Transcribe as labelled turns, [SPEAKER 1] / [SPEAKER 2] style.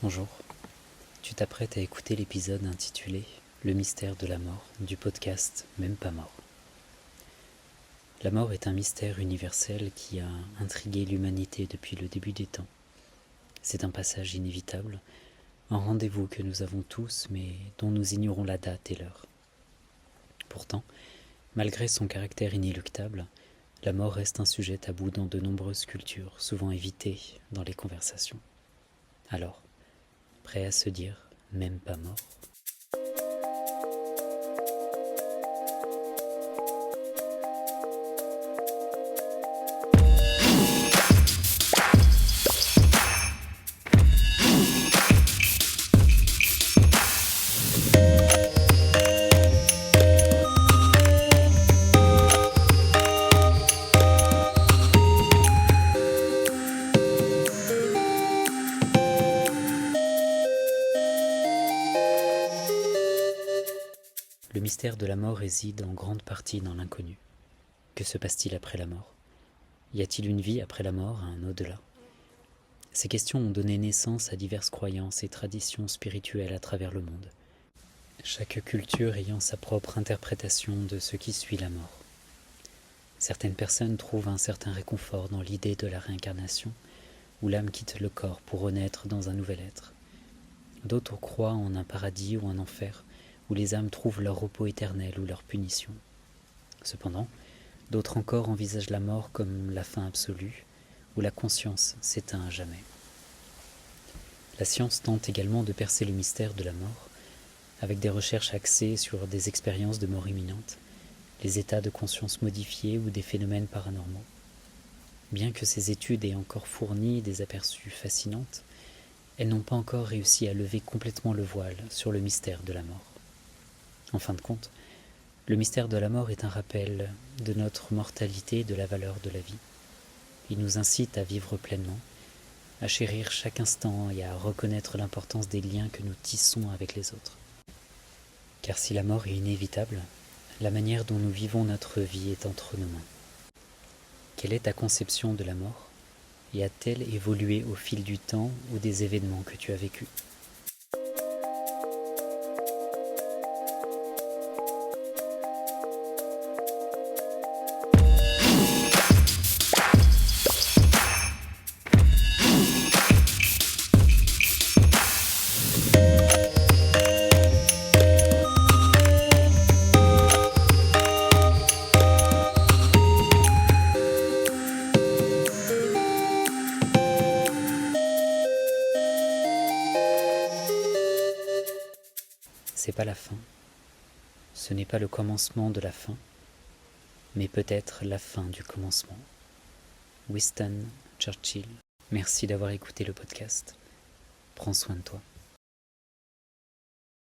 [SPEAKER 1] Bonjour, tu t'apprêtes à écouter l'épisode intitulé « Le mystère de la mort » du podcast « Même pas mort ». La mort est un mystère universel qui a intrigué l'humanité depuis le début des temps. C'est un passage inévitable, un rendez-vous que nous avons tous mais dont nous ignorons la date et l'heure. Pourtant, malgré son caractère inéluctable, la mort reste un sujet tabou dans de nombreuses cultures, souvent évité dans les conversations. Alors, prêt à se dire « même pas mort ». Le mystère de la mort réside en grande partie dans l'inconnu. Que se passe-t-il après la mort? Y a-t-il une vie après la mort, un au-delà? Ces questions ont donné naissance à diverses croyances et traditions spirituelles à travers le monde, chaque culture ayant sa propre interprétation de ce qui suit la mort. Certaines personnes trouvent un certain réconfort dans l'idée de la réincarnation, où l'âme quitte le corps pour renaître dans un nouvel être. D'autres croient en un paradis ou un enfer, où les âmes trouvent leur repos éternel ou leur punition. Cependant, d'autres encore envisagent la mort comme la fin absolue, où la conscience s'éteint à jamais. La science tente également de percer le mystère de la mort, avec des recherches axées sur des expériences de mort imminente, les états de conscience modifiés ou des phénomènes paranormaux. Bien que ces études aient encore fourni des aperçus fascinantes, elles n'ont pas encore réussi à lever complètement le voile sur le mystère de la mort. En fin de compte, le mystère de la mort est un rappel de notre mortalité et de la valeur de la vie. Il nous incite à vivre pleinement, à chérir chaque instant et à reconnaître l'importance des liens que nous tissons avec les autres. Car si la mort est inévitable, la manière dont nous vivons notre vie est entre nos mains. Quelle est ta conception de la mort? Et a-t-elle évolué au fil du temps ou des événements que tu as vécus? C'est pas la fin, ce n'est pas le commencement de la fin, mais peut-être la fin du commencement. Winston Churchill. Merci d'avoir écouté le podcast. Prends soin de toi.